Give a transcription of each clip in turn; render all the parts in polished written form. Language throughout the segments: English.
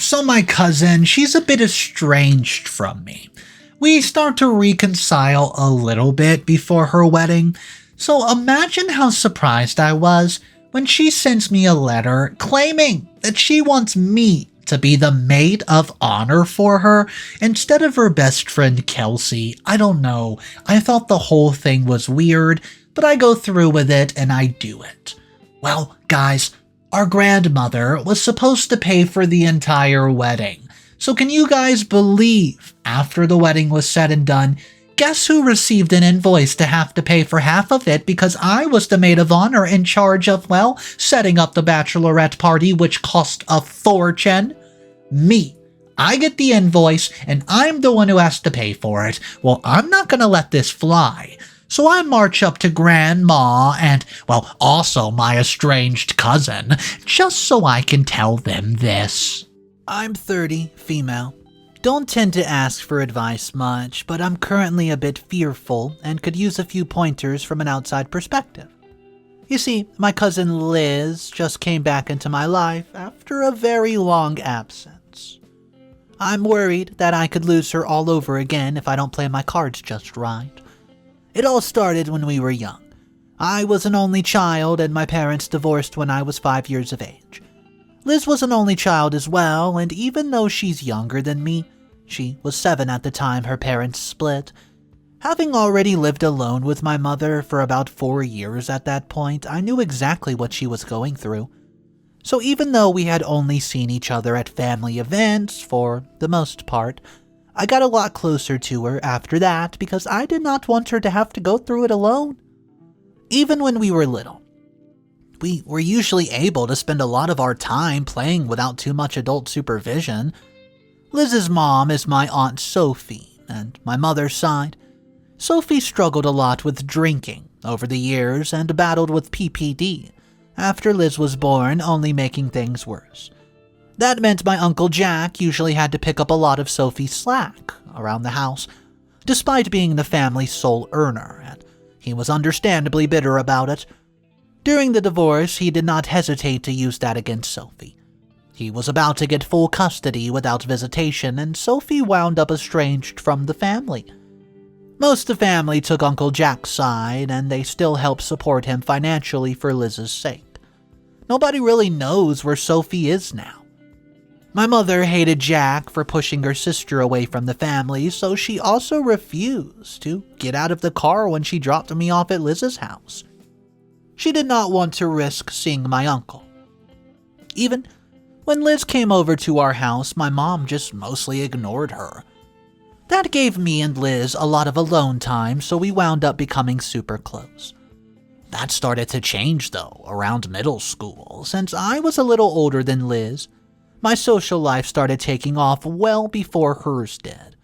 So my cousin, she's a bit estranged from me. We start to reconcile a little bit before her wedding, so imagine how surprised I was when she sends me a letter claiming that she wants me to be the maid of honor for her instead of her best friend Kelsey. I don't know, I thought the whole thing was weird, but I go through with it and I do it. Well, guys, our grandmother was supposed to pay for the entire wedding. So can you guys believe, after the wedding was said and done, guess who received an invoice to have to pay for half of it because I was the maid of honor in charge of, well, setting up the bachelorette party, which cost a fortune? Me. I get the invoice, and I'm the one who has to pay for it. Well, I'm not gonna let this fly. So I march up to Grandma and, well, also my estranged cousin, just so I can tell them this. I'm 30, female. Don't tend to ask for advice much, but I'm currently a bit fearful and could use a few pointers from an outside perspective. You see, my cousin Liz just came back into my life after a very long absence. I'm worried that I could lose her all over again if I don't play my cards just right. It all started when we were young. I was an only child and my parents divorced when I was 5 years of age. Liz was an only child as well, and even though she's younger than me, she was 7 at the time her parents split. Having already lived alone with my mother for about 4 years at that point, I knew exactly what she was going through. So even though we had only seen each other at family events for the most part, I got a lot closer to her after that because I did not want her to have to go through it alone. Even when we were little, we were usually able to spend a lot of our time playing without too much adult supervision. Liz's mom is my Aunt Sophie, and my mother's side. Sophie struggled a lot with drinking over the years and battled with PPD after Liz was born, only making things worse. That meant my Uncle Jack usually had to pick up a lot of Sophie's slack around the house, despite being the family's sole earner, and he was understandably bitter about it. During the divorce, he did not hesitate to use that against Sophie. He was about to get full custody without visitation, and Sophie wound up estranged from the family. Most of the family took Uncle Jack's side, and they still help support him financially for Liz's sake. Nobody really knows where Sophie is now. My mother hated Jack for pushing her sister away from the family, so she also refused to get out of the car when she dropped me off at Liz's house. She did not want to risk seeing my uncle. Even when Liz came over to our house, my mom just mostly ignored her. That gave me and Liz a lot of alone time, so we wound up becoming super close. That started to change, though, around middle school. Since I was a little older than Liz, my social life started taking off well before hers did.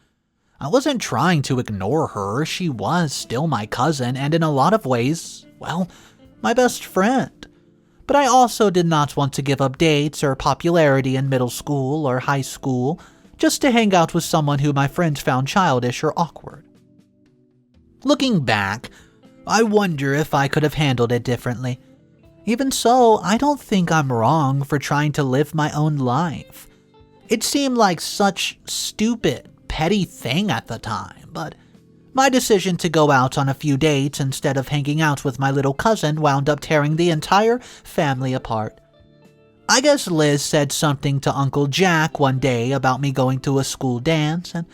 I wasn't trying to ignore her. She was still my cousin, and in a lot of ways, well, my best friend. But I also did not want to give up dates or popularity in middle school or high school just to hang out with someone who my friends found childish or awkward. Looking back, I wonder if I could have handled it differently. Even so, I don't think I'm wrong for trying to live my own life. It seemed like such stupid, petty thing at the time, but my decision to go out on a few dates instead of hanging out with my little cousin wound up tearing the entire family apart. I guess Liz said something to Uncle Jack one day about me going to a school dance, and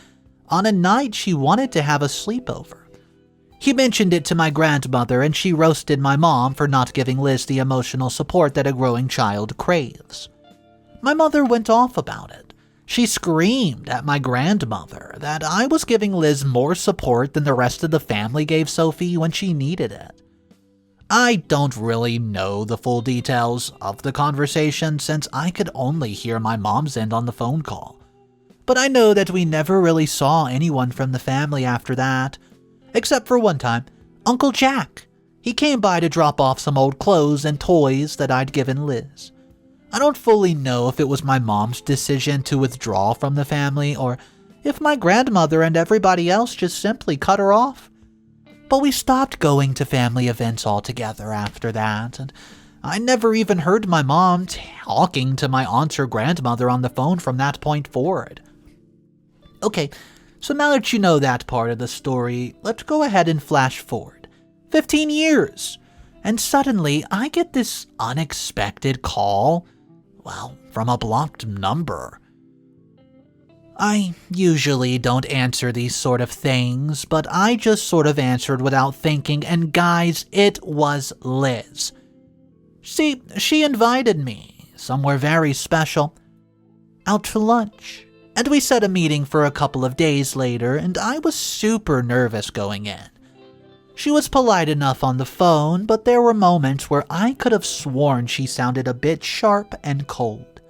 on a night she wanted to have a sleepover. He mentioned it to my grandmother, and she roasted my mom for not giving Liz the emotional support that a growing child craves. My mother went off about it. She screamed at my grandmother that I was giving Liz more support than the rest of the family gave Sophie when she needed it. I don't really know the full details of the conversation since I could only hear my mom's end on the phone call. But I know that we never really saw anyone from the family after that, except for one time, Uncle Jack. He came by to drop off some old clothes and toys that I'd given Liz. I don't fully know if it was my mom's decision to withdraw from the family or if my grandmother and everybody else just simply cut her off. But we stopped going to family events altogether after that, and I never even heard my mom talking to my aunt or grandmother on the phone from that point forward. Okay, so now that you know that part of the story, let's go ahead and flash forward. 15 years! And suddenly, I get this unexpected call, from a blocked number. I usually don't answer these sort of things, but I just sort of answered without thinking, and guys, it was Liz. See, she invited me, somewhere very special, out to lunch. And we set a meeting for a couple of days later, and I was super nervous going in. She was polite enough on the phone, but there were moments where I could have sworn she sounded a bit sharp and cold.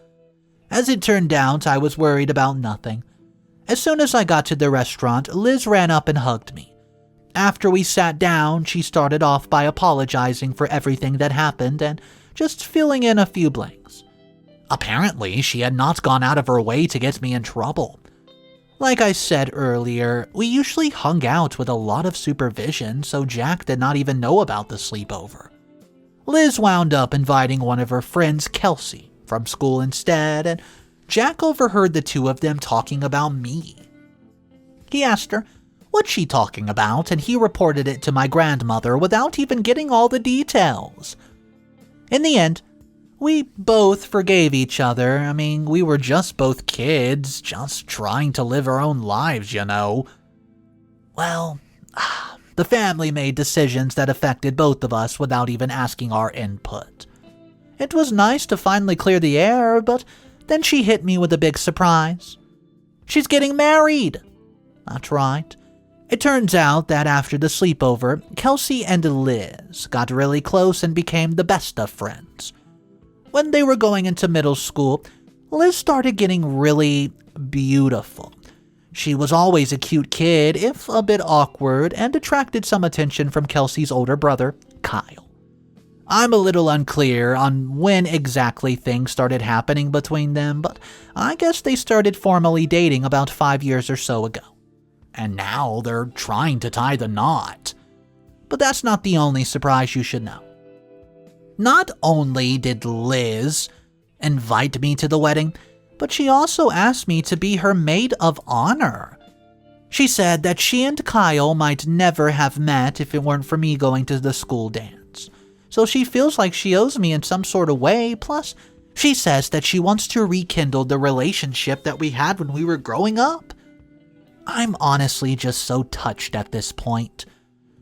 As it turned out, I was worried about nothing. As soon as I got to the restaurant, Liz ran up and hugged me. After we sat down, she started off by apologizing for everything that happened and just filling in a few blanks. Apparently, she had not gone out of her way to get me in trouble. Like I said earlier, we usually hung out with a lot of supervision, so Jack did not even know about the sleepover. Liz wound up inviting one of her friends, Kelsey, from school instead, and Jack overheard the two of them talking about me. He asked her, what's she talking about, and he reported it to my grandmother without even getting all the details. In the end, we both forgave each other. I mean, we were just both kids, just trying to live our own lives, you know. Well, the family made decisions that affected both of us without even asking our input. It was nice to finally clear the air, but then she hit me with a big surprise. She's getting married. That's right. It turns out that after the sleepover, Kelsey and Liz got really close and became the best of friends. When they were going into middle school, Liz started getting really beautiful. She was always a cute kid, if a bit awkward, and attracted some attention from Kelsey's older brother, Kyle. I'm a little unclear on when exactly things started happening between them, but I guess they started formally dating about 5 years or so ago. And now they're trying to tie the knot. But that's not the only surprise you should know. Not only did Liz invite me to the wedding, but she also asked me to be her maid of honor. She said that she and Kyle might never have met if it weren't for me going to the school dance. So she feels like she owes me in some sort of way, plus she says that she wants to rekindle the relationship that we had when we were growing up. I'm honestly just so touched at this point.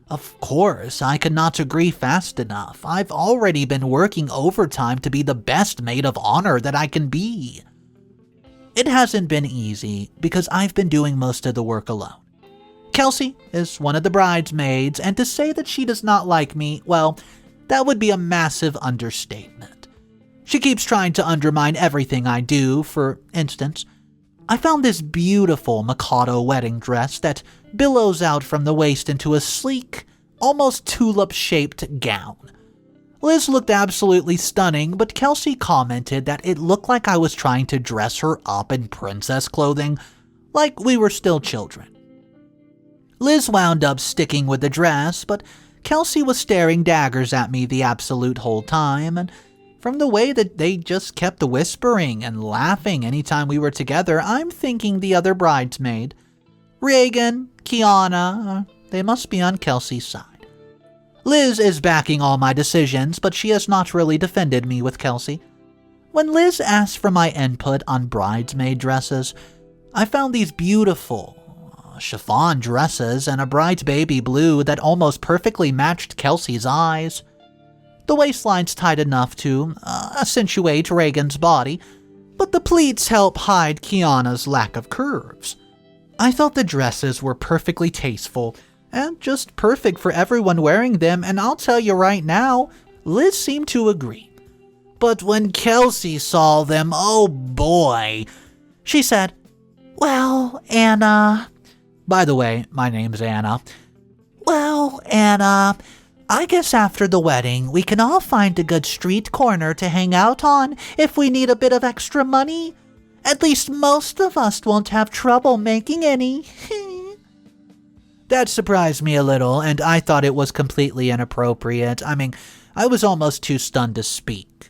Of course, I could not agree fast enough. I've already been working overtime to be the best maid of honor that I can be. It hasn't been easy because I've been doing most of the work alone. Kelsey is one of the bridesmaids, and to say that she does not like me, well, that would be a massive understatement. She keeps trying to undermine everything I do. For instance, I found this beautiful Mikado wedding dress that billows out from the waist into a sleek, almost tulip-shaped gown. Liz looked absolutely stunning, but Kelsey commented that it looked like I was trying to dress her up in princess clothing, like we were still children. Liz wound up sticking with the dress, but Kelsey was staring daggers at me the absolute whole time, and from the way that they just kept whispering and laughing anytime we were together, I'm thinking the other bridesmaid, Reagan, Kiana, they must be on Kelsey's side. Liz is backing all my decisions, but she has not really defended me with Kelsey. When Liz asked for my input on bridesmaid dresses, I found these beautiful chiffon dresses and a bright baby blue that almost perfectly matched Kelsey's eyes. The waistline's tight enough to accentuate Reagan's body, but the pleats help hide Kiana's lack of curves. I thought the dresses were perfectly tasteful and just perfect for everyone wearing them, and I'll tell you right now, Liz seemed to agree. But when Kelsey saw them, oh boy, she said, "Well, Anna..." By the way, my name's Anna. "Well, Anna, I guess after the wedding, we can all find a good street corner to hang out on if we need a bit of extra money. At least most of us won't have trouble making any." That surprised me a little, and I thought it was completely inappropriate. I mean, I was almost too stunned to speak.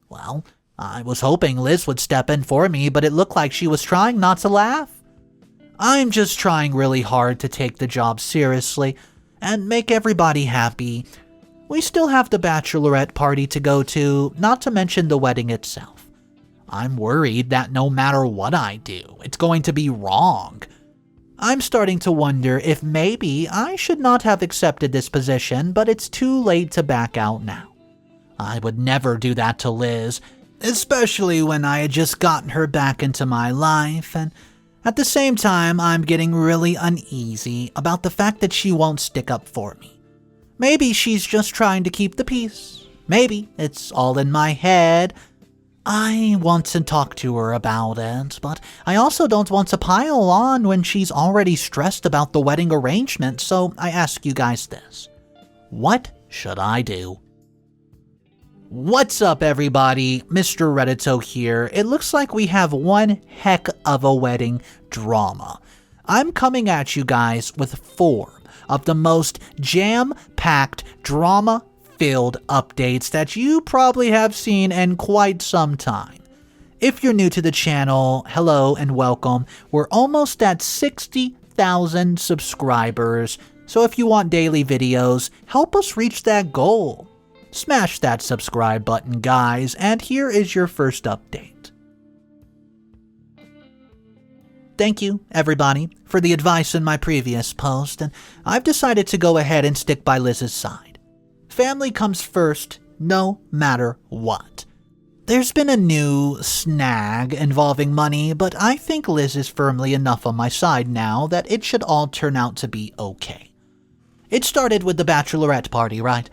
Well, I was hoping Liz would step in for me, but it looked like she was trying not to laugh. I'm just trying really hard to take the job seriously and make everybody happy. We still have the bachelorette party to go to, not to mention the wedding itself. I'm worried that no matter what I do, it's going to be wrong. I'm starting to wonder if maybe I should not have accepted this position, but it's too late to back out now. I would never do that to Liz, especially when I had just gotten her back into my life, and at the same time, I'm getting really uneasy about the fact that she won't stick up for me. Maybe she's just trying to keep the peace. Maybe it's all in my head. I want to talk to her about it, but I also don't want to pile on when she's already stressed about the wedding arrangement, so I ask you guys this. What should I do? What's up, everybody? Mr. Reddito here. It looks like we have one heck of a wedding drama. I'm coming at you guys with 4 of the most jam-packed, drama-filled updates that you probably have seen in quite some time. If you're new to the channel, hello and welcome. We're almost at 60,000 subscribers, so if you want daily videos, help us reach that goal. Smash that subscribe button, guys, and here is your first update. Thank you, everybody, for the advice in my previous post, and I've decided to go ahead and stick by Liz's side. Family comes first, no matter what. There's been a new snag involving money, but I think Liz is firmly enough on my side now that it should all turn out to be okay. It started with the bachelorette party, right?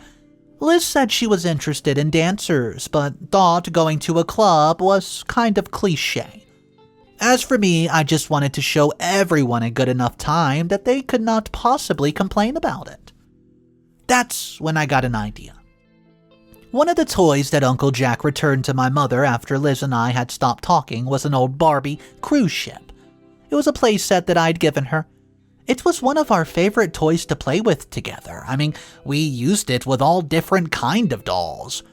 Liz said she was interested in dancers, but thought going to a club was kind of cliche. As for me, I just wanted to show everyone a good enough time that they could not possibly complain about it. That's when I got an idea. One of the toys that Uncle Jack returned to my mother after Liz and I had stopped talking was an old Barbie cruise ship. It was a playset that I'd given her. It was one of our favorite toys to play with together. I mean, we used it with all different kind of dolls.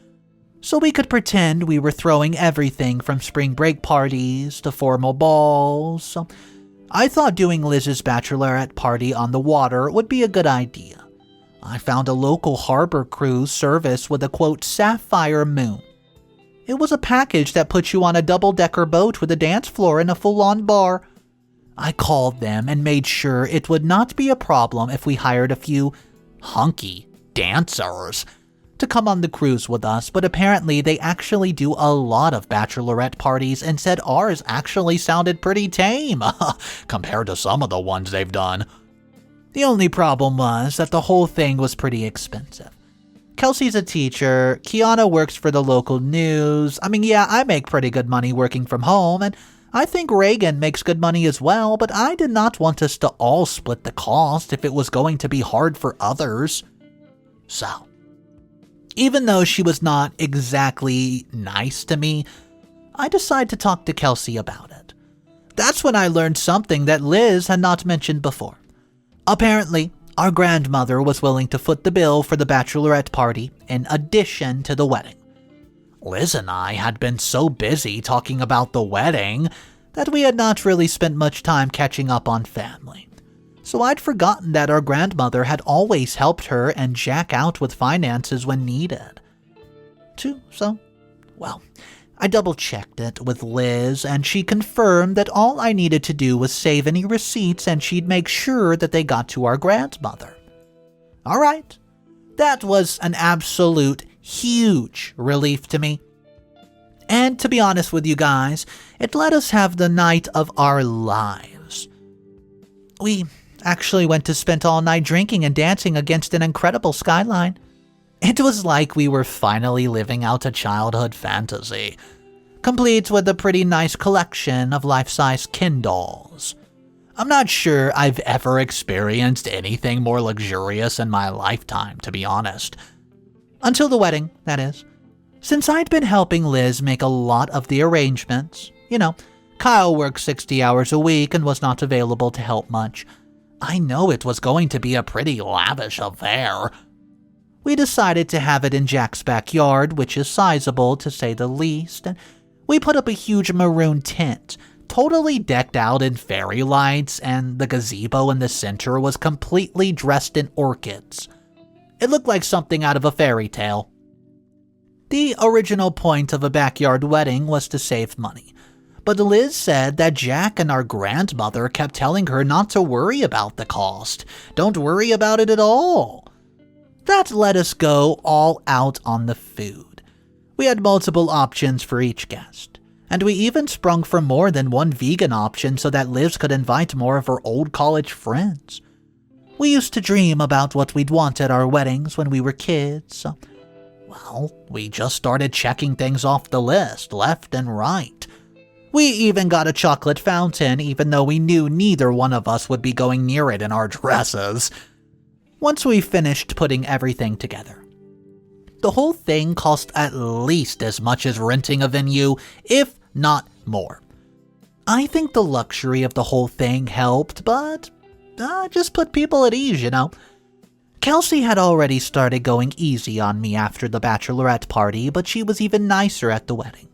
So we could pretend we were throwing everything from spring break parties to formal balls. So I thought doing Liz's bachelorette party on the water would be a good idea. I found a local harbor cruise service with a quote sapphire moon. It was a package that put you on a double-decker boat with a dance floor and a full-on bar. I called them and made sure it would not be a problem if we hired a few hunky dancers to come on the cruise with us, but apparently they actually do a lot of bachelorette parties and said ours actually sounded pretty tame compared to some of the ones they've done. The only problem was that the whole thing was pretty expensive. Kelsey's a teacher, Kiana works for the local news. I mean, yeah, I make pretty good money working from home, and I think Reagan makes good money as well, but I did not want us to all split the cost if it was going to be hard for others. So, even though she was not exactly nice to me, I decided to talk to Kelsey about it. That's when I learned something that Liz had not mentioned before. Apparently, our grandmother was willing to foot the bill for the bachelorette party in addition to the wedding. Liz and I had been so busy talking about the wedding that we had not really spent much time catching up on family. So I'd forgotten that our grandmother had always helped her and Jack out with finances when needed. I double-checked it with Liz, and she confirmed that all I needed to do was save any receipts and she'd make sure that they got to our grandmother. All right, that was an absolute huge relief to me. And to be honest with you guys, it let us have the night of our lives. We actually went to spend all night drinking and dancing against an incredible skyline. It was like we were finally living out a childhood fantasy, complete with a pretty nice collection of life-size Ken dolls. I'm not sure I've ever experienced anything more luxurious in my lifetime, to be honest. Until the wedding, that is. Since I'd been helping Liz make a lot of the arrangements, Kyle worked 60 hours a week and was not available to help much, I know it was going to be a pretty lavish affair. We decided to have it in Jack's backyard, which is sizable to say the least, and we put up a huge maroon tent, totally decked out in fairy lights, and the gazebo in the center was completely dressed in orchids. It looked like something out of a fairy tale. The original point of a backyard wedding was to save money, but Liz said that Jack and our grandmother kept telling her not to worry about the cost. Don't worry about it at all. That let us go all out on the food. We had multiple options for each guest, and we even sprung for more than one vegan option so that Liz could invite more of her old college friends. We used to dream about what we'd want at our weddings when we were kids, so, well, we just started checking things off the list, left and right. We even got a chocolate fountain, even though we knew neither one of us would be going near it in our dresses. Once we finished putting everything together, the whole thing cost at least as much as renting a venue, if not more. I think the luxury of the whole thing helped, but just put people at ease, you know. Kelsey had already started going easy on me after the bachelorette party, but she was even nicer at the wedding.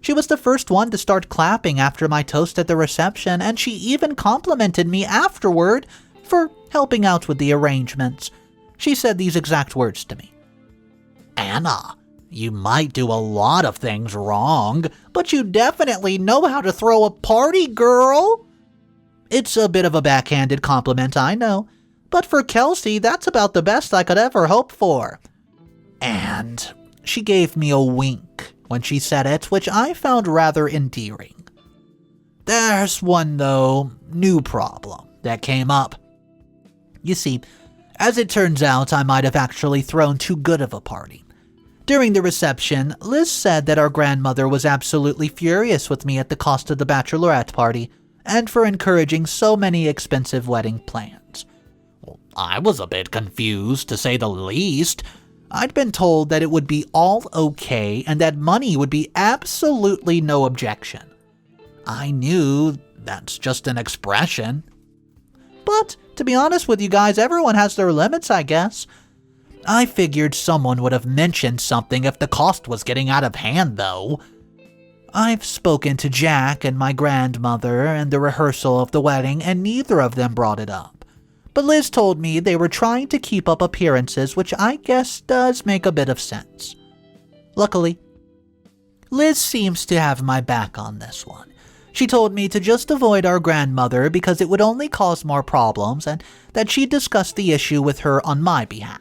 She was the first one to start clapping after my toast at the reception, and she even complimented me afterward for helping out with the arrangements. She said these exact words to me. "Anna, you might do a lot of things wrong, but you definitely know how to throw a party, girl." It's a bit of a backhanded compliment, I know, but for Kelsey, that's about the best I could ever hope for. And she gave me a wink when she said it, which I found rather endearing. There's one, though, new problem that came up. You see, as it turns out, I might have actually thrown too good of a party. During the reception, Liz said that our grandmother was absolutely furious with me at the cost of the bachelorette party, and for encouraging so many expensive wedding plans. Well, I was a bit confused, to say the least. I'd been told that it would be all okay and that money would be absolutely no objection. I knew that's just an expression. But, to be honest with you guys, everyone has their limits, I guess. I figured someone would have mentioned something if the cost was getting out of hand, though. I've spoken to Jack and my grandmother and the rehearsal of the wedding, and neither of them brought it up. But Liz told me they were trying to keep up appearances, which I guess does make a bit of sense. Luckily, Liz seems to have my back on this one. She told me to just avoid our grandmother because it would only cause more problems, and that she'd discuss the issue with her on my behalf.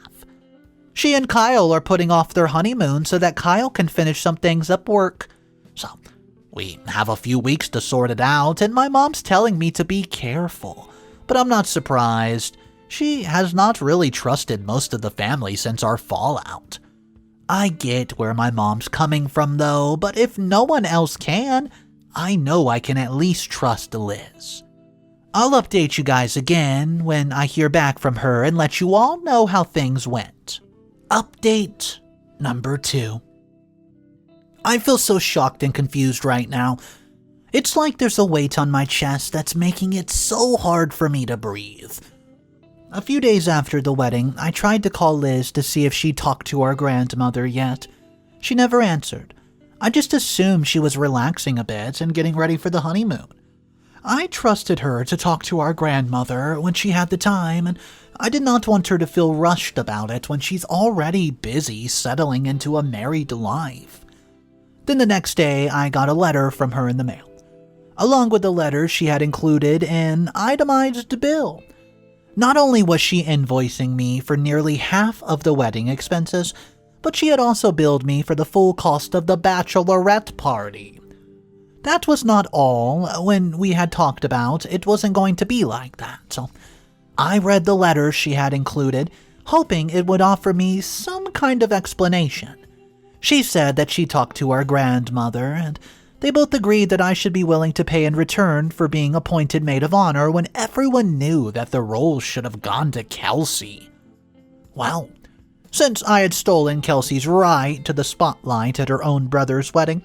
She and Kyle are putting off their honeymoon so that Kyle can finish some things up work. So, we have a few weeks to sort it out, and my mom's telling me to be careful. But I'm not surprised. She has not really trusted most of the family since our fallout. I get where my mom's coming from, though, but if no one else can, I know I can at least trust Liz. I'll update you guys again when I hear back from her and let you all know how things went. Update number 2. I feel so shocked and confused right now. It's like there's a weight on my chest that's making it so hard for me to breathe. A few days after the wedding, I tried to call Liz to see if she talked to our grandmother yet. She never answered. I just assumed she was relaxing a bit and getting ready for the honeymoon. I trusted her to talk to our grandmother when she had the time, and I did not want her to feel rushed about it when she's already busy settling into a married life. Then the next day, I got a letter from her in the mail. Along with the letter, she had included an itemized bill. Not only was she invoicing me for nearly half of the wedding expenses, but she had also billed me for the full cost of the bachelorette party. That was not all. When we had talked about, it wasn't going to be like that, so I read the letter she had included, hoping it would offer me some kind of explanation. She said that she talked to our grandmother, and they both agreed that I should be willing to pay in return for being appointed maid of honor when everyone knew that the role should have gone to Kelsey. Well, since I had stolen Kelsey's right to the spotlight at her own brother's wedding,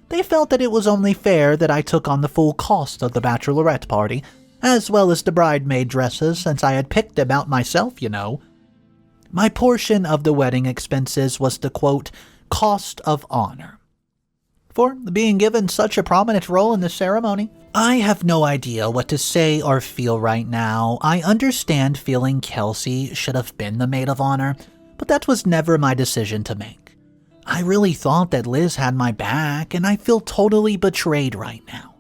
they felt that it was only fair that I took on the full cost of the bachelorette party, as well as the bridesmaid dresses since I had picked them out myself, you know. My portion of the wedding expenses was the quote, cost of honor, for being given such a prominent role in the ceremony. I have no idea what to say or feel right now. I understand feeling Kelsey should have been the maid of honor, but that was never my decision to make. I really thought that Liz had my back, and I feel totally betrayed right now.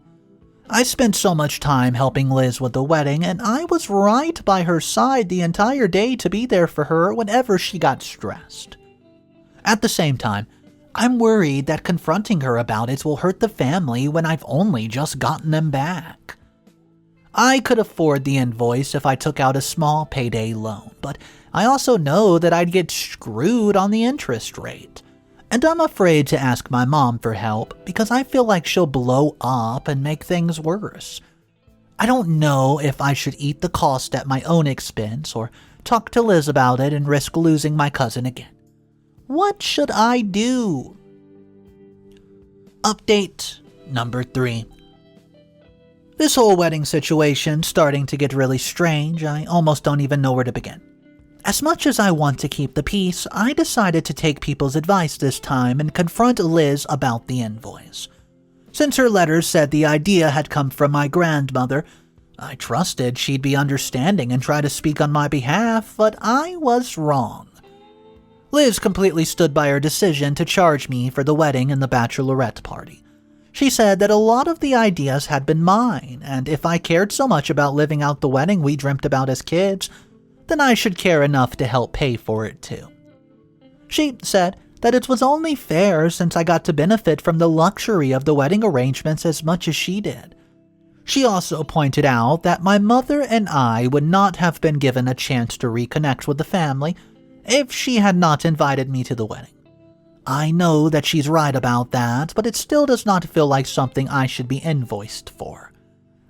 I spent so much time helping Liz with the wedding, and I was right by her side the entire day to be there for her whenever she got stressed. At the same time, I'm worried that confronting her about it will hurt the family when I've only just gotten them back. I could afford the invoice if I took out a small payday loan, but I also know that I'd get screwed on the interest rate. And I'm afraid to ask my mom for help because I feel like she'll blow up and make things worse. I don't know if I should eat the cost at my own expense or talk to Liz about it and risk losing my cousin again. What should I do? Update number 3. This whole wedding situation's starting to get really strange. I almost don't even know where to begin. As much as I want to keep the peace, I decided to take people's advice this time and confront Liz about the invoice. Since her letters said the idea had come from my grandmother, I trusted she'd be understanding and try to speak on my behalf, but I was wrong. Liz completely stood by her decision to charge me for the wedding and the bachelorette party. She said that a lot of the ideas had been mine, and if I cared so much about living out the wedding we dreamt about as kids, then I should care enough to help pay for it too. She said that it was only fair since I got to benefit from the luxury of the wedding arrangements as much as she did. She also pointed out that my mother and I would not have been given a chance to reconnect with the family if she had not invited me to the wedding. I know that she's right about that, but it still does not feel like something I should be invoiced for.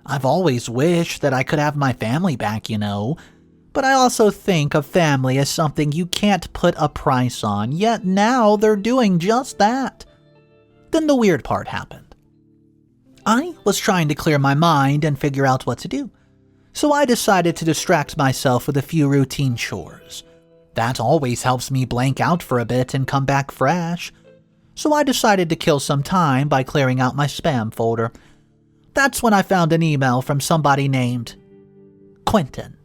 I've always wished that I could have my family back, but I also think of family as something you can't put a price on, yet now they're doing just that. Then the weird part happened. I was trying to clear my mind and figure out what to do, so I decided to distract myself with a few routine chores. That always helps me blank out for a bit and come back fresh, so I decided to kill some time by clearing out my spam folder. That's when I found an email from somebody named Quentin.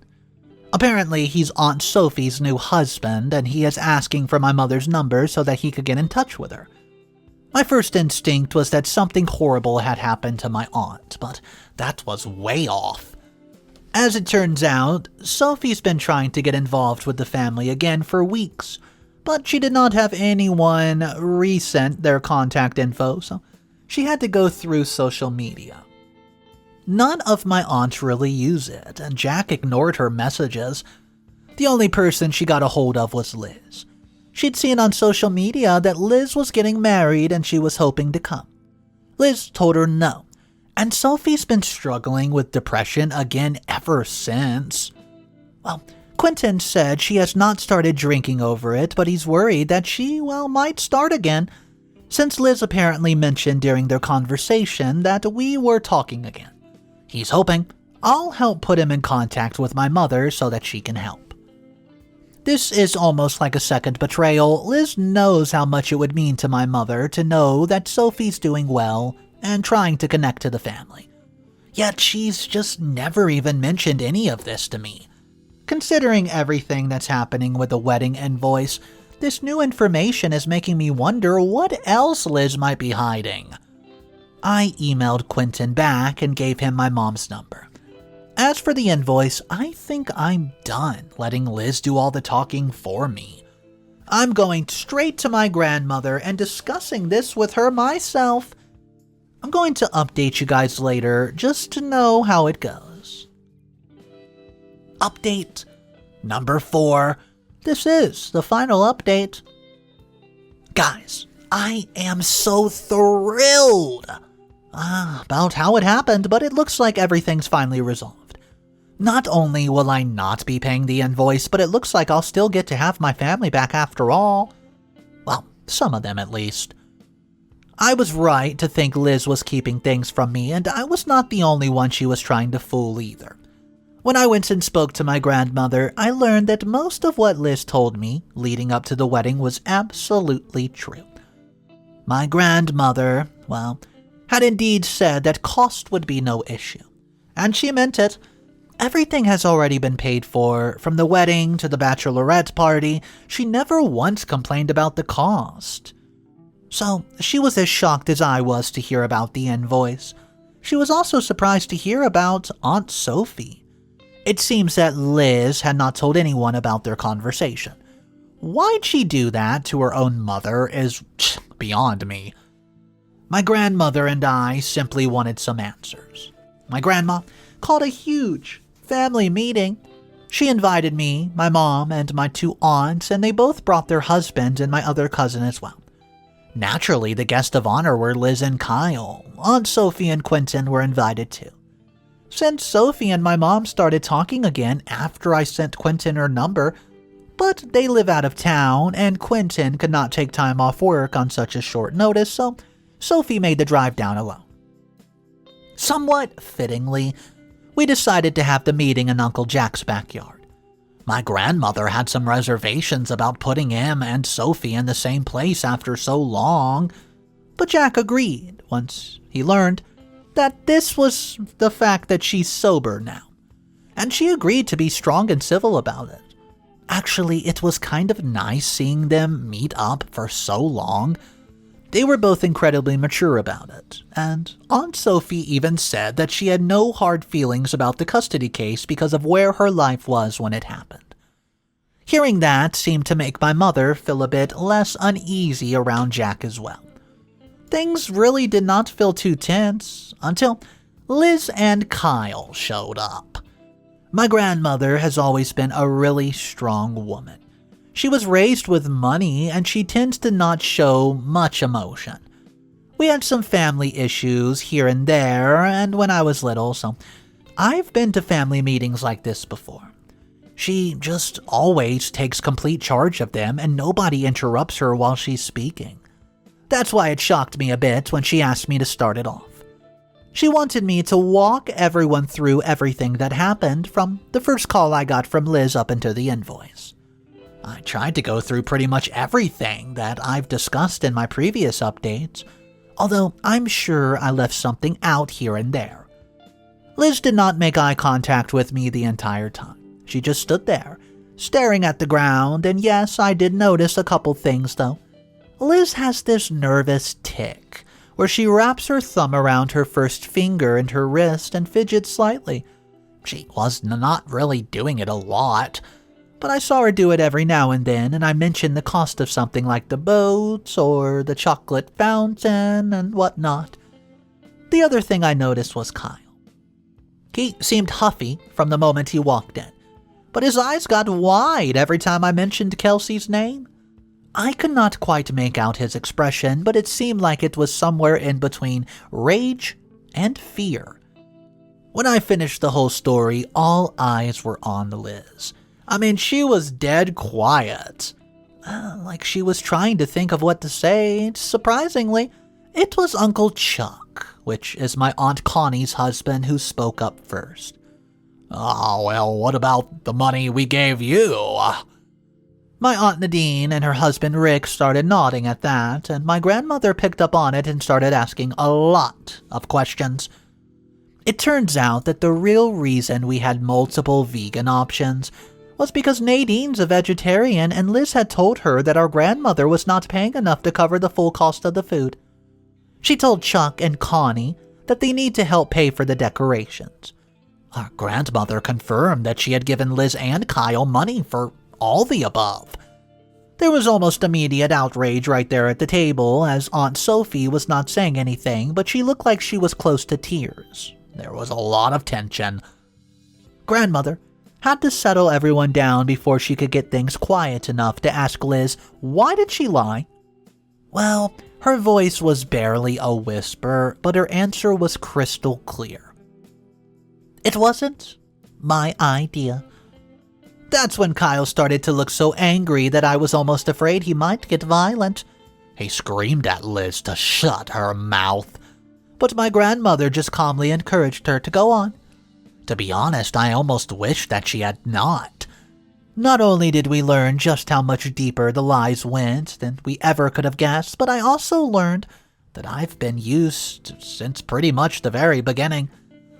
Apparently, he's Aunt Sophie's new husband, and he is asking for my mother's number so that he could get in touch with her. My first instinct was that something horrible had happened to my aunt, but that was way off. As it turns out, Sophie's been trying to get involved with the family again for weeks, but she did not have anyone resend their contact info, so she had to go through social media. None of my aunts really use it, and Jack ignored her messages. The only person she got a hold of was Liz. She'd seen on social media that Liz was getting married and she was hoping to come. Liz told her no, and Sophie's been struggling with depression again ever since. Well, Quentin said she has not started drinking over it, but he's worried that she, might start again, since Liz apparently mentioned during their conversation that we were talking again. He's hoping I'll help put him in contact with my mother so that she can help. This is almost like a second betrayal. Liz knows how much it would mean to my mother to know that Sophie's doing well and trying to connect to the family. Yet she's just never even mentioned any of this to me. Considering everything that's happening with the wedding invoice, this new information is making me wonder what else Liz might be hiding. I emailed Quentin back and gave him my mom's number. As for the invoice, I think I'm done letting Liz do all the talking for me. I'm going straight to my grandmother and discussing this with her myself. I'm going to update you guys later just to know how it goes. Update number 4. This is the final update. Guys, I am so thrilled about how it happened, but it looks like everything's finally resolved. Not only will I not be paying the invoice, but it looks like I'll still get to have my family back after all. Well, some of them at least. I was right to think Liz was keeping things from me, and I was not the only one she was trying to fool either. When I went and spoke to my grandmother, I learned that most of what Liz told me leading up to the wedding was absolutely true. My grandmother, well, had indeed said that cost would be no issue. And she meant it. Everything has already been paid for, from the wedding to the bachelorette party. She never once complained about the cost. So, she was as shocked as I was to hear about the invoice. She was also surprised to hear about Aunt Sophie. It seems that Liz had not told anyone about their conversation. Why'd she do that to her own mother is beyond me. My grandmother and I simply wanted some answers. My grandma called a huge family meeting. She invited me, my mom, and my two aunts, and they both brought their husbands and my other cousin as well. Naturally, the guests of honor were Liz and Kyle. Aunt Sophie and Quentin were invited too. Since Sophie and my mom started talking again after I sent Quentin her number, but they live out of town and Quentin could not take time off work on such a short notice, so Sophie made the drive down alone. Somewhat fittingly, we decided to have the meeting in Uncle Jack's backyard. My grandmother had some reservations about putting him and Sophie in the same place after so long, but Jack agreed once he learned that this was the fact that she's sober now, and she agreed to be strong and civil about it. Actually, it was kind of nice seeing them meet up for so long. They were both incredibly mature about it, and Aunt Sophie even said that she had no hard feelings about the custody case because of where her life was when it happened. Hearing that seemed to make my mother feel a bit less uneasy around Jack as well. Things really did not feel too tense until Liz and Kyle showed up. My grandmother has always been a really strong woman. She was raised with money and she tends to not show much emotion. We had some family issues here and there, and when I was little, so I've been to family meetings like this before. She just always takes complete charge of them and nobody interrupts her while she's speaking. That's why it shocked me a bit when she asked me to start it off. She wanted me to walk everyone through everything that happened from the first call I got from Liz up into the invoice. I tried to go through pretty much everything that I've discussed in my previous updates, although I'm sure I left something out here and there. Liz did not make eye contact with me the entire time. She just stood there, staring at the ground, and yes, I did notice a couple things though. Liz has this nervous tick, where she wraps her thumb around her first finger and her wrist and fidgets slightly. She was not really doing it a lot, but I saw her do it every now and then, and I mentioned the cost of something like the boats or the chocolate fountain and whatnot. The other thing I noticed was Kyle. He seemed huffy from the moment he walked in, but his eyes got wide every time I mentioned Kelsey's name. I could not quite make out his expression, but it seemed like it was somewhere in between rage and fear. When I finished the whole story, all eyes were on Liz. I mean, she was dead quiet. Like she was trying to think of what to say. Surprisingly, it was Uncle Chuck, which is my Aunt Connie's husband, who spoke up first. "Oh, well, what about the money we gave you?" My Aunt Nadine and her husband Rick started nodding at that, and my grandmother picked up on it and started asking a lot of questions. It turns out that the real reason we had multiple vegan options was because Nadine's a vegetarian and Liz had told her that our grandmother was not paying enough to cover the full cost of the food. She told Chuck and Connie that they need to help pay for the decorations. Our grandmother confirmed that she had given Liz and Kyle money for all the above. There was almost immediate outrage right there at the table, as Aunt Sophie was not saying anything, but she looked like she was close to tears. There was a lot of tension. Grandmother had to settle everyone down before she could get things quiet enough to ask Liz, why did she lie? Well, her voice was barely a whisper, but her answer was crystal clear. It wasn't my idea. That's when Kyle started to look so angry that I was almost afraid he might get violent. He screamed at Liz to shut her mouth, but my grandmother just calmly encouraged her to go on. To be honest, I almost wish that she had not. Not only did we learn just how much deeper the lies went than we ever could have guessed, but I also learned that I've been used since pretty much the very beginning.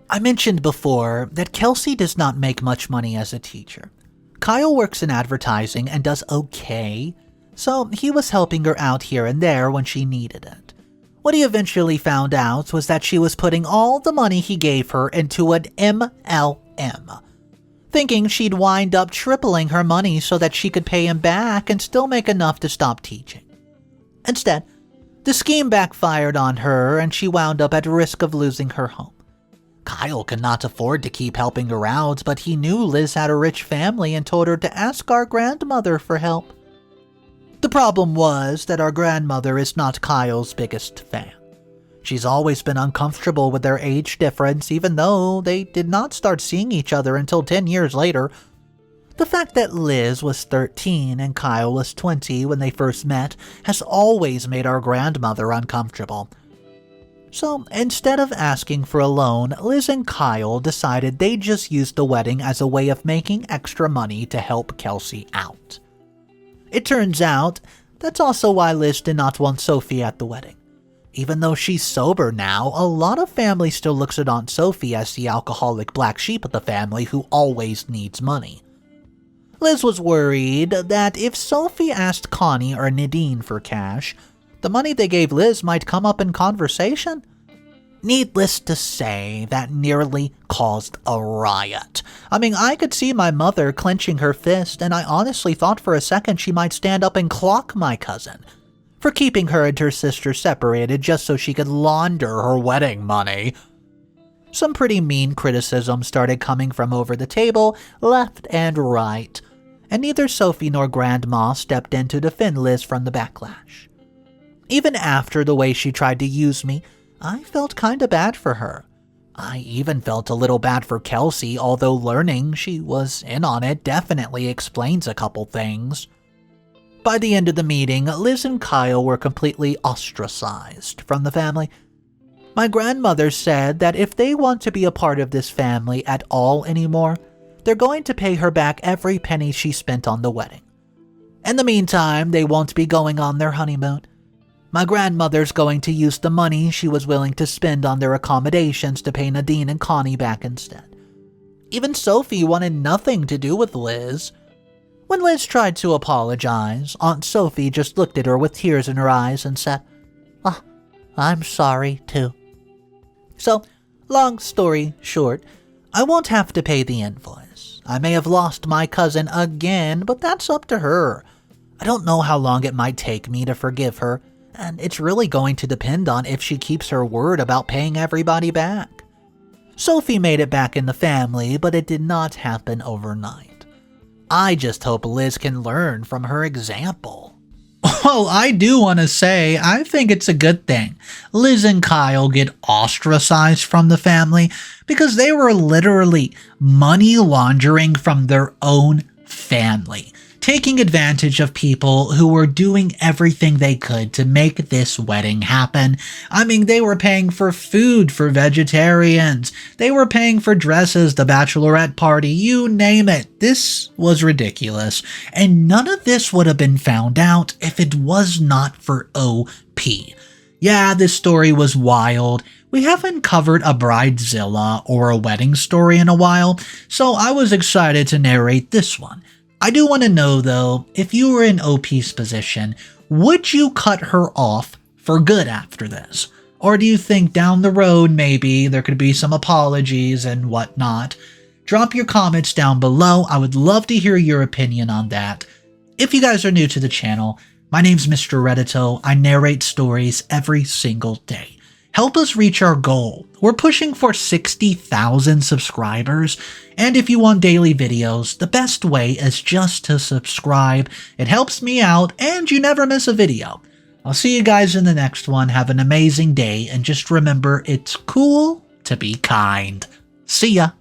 I mentioned before that Kelsey does not make much money as a teacher. Kyle works in advertising and does okay, so he was helping her out here and there when she needed it. What he eventually found out was that she was putting all the money he gave her into an MLM, thinking she'd wind up tripling her money so that she could pay him back and still make enough to stop teaching. Instead, the scheme backfired on her and she wound up at risk of losing her home. Kyle could not afford to keep helping her out, but he knew Liz had a rich family and told her to ask our grandmother for help. The problem was that our grandmother is not Kyle's biggest fan. She's always been uncomfortable with their age difference, even though they did not start seeing each other until 10 years later. The fact that Liz was 13 and Kyle was 20 when they first met has always made our grandmother uncomfortable. So instead of asking for a loan, Liz and Kyle decided they'd just use the wedding as a way of making extra money to help Kelsey out. It turns out that's also why Liz did not want Sophie at the wedding. Even though she's sober now, a lot of families still looks at Aunt Sophie as the alcoholic black sheep of the family who always needs money. Liz was worried that if Sophie asked Connie or Nadine for cash, the money they gave Liz might come up in conversation. Needless to say, that nearly caused a riot. I could see my mother clenching her fist, and I honestly thought for a second she might stand up and clock my cousin for keeping her and her sister separated just so she could launder her wedding money. Some pretty mean criticism started coming from over the table, left and right, and neither Sophie nor Grandma stepped in to defend Liz from the backlash. Even after the way she tried to use me, I felt kinda bad for her. I even felt a little bad for Kelsey, although learning she was in on it definitely explains a couple things. By the end of the meeting, Liz and Kyle were completely ostracized from the family. My grandmother said that if they want to be a part of this family at all anymore, they're going to pay her back every penny she spent on the wedding. In the meantime, they won't be going on their honeymoon. My grandmother's going to use the money she was willing to spend on their accommodations to pay Nadine and Connie back instead. Even Sophie wanted nothing to do with Liz. When Liz tried to apologize, Aunt Sophie just looked at her with tears in her eyes and said, "Oh, I'm sorry too." So, long story short, I won't have to pay the invoice. I may have lost my cousin again, but that's up to her. I don't know how long it might take me to forgive her, and it's really going to depend on if she keeps her word about paying everybody back. Sophie made it back in the family, but it did not happen overnight. I just hope Liz can learn from her example. Well, I do want to say, I think it's a good thing Liz and Kyle get ostracized from the family because they were literally money laundering from their own family, taking advantage of people who were doing everything they could to make this wedding happen. They were paying for food for vegetarians. They were paying for dresses, the bachelorette party, you name it. This was ridiculous. And none of this would have been found out if it was not for OP. Yeah, this story was wild. We haven't covered a bridezilla or a wedding story in a while, so I was excited to narrate this one. I do want to know, though, if you were in OP's position, would you cut her off for good after this? Or do you think down the road maybe there could be some apologies and whatnot? Drop your comments down below. I would love to hear your opinion on that. If you guys are new to the channel, my name's Mr. Reddito. I narrate stories every single day. Help us reach our goal. We're pushing for 60,000 subscribers, and if you want daily videos, the best way is just to subscribe. It helps me out, and you never miss a video. I'll see you guys in the next one. Have an amazing day, and just remember, it's cool to be kind. See ya!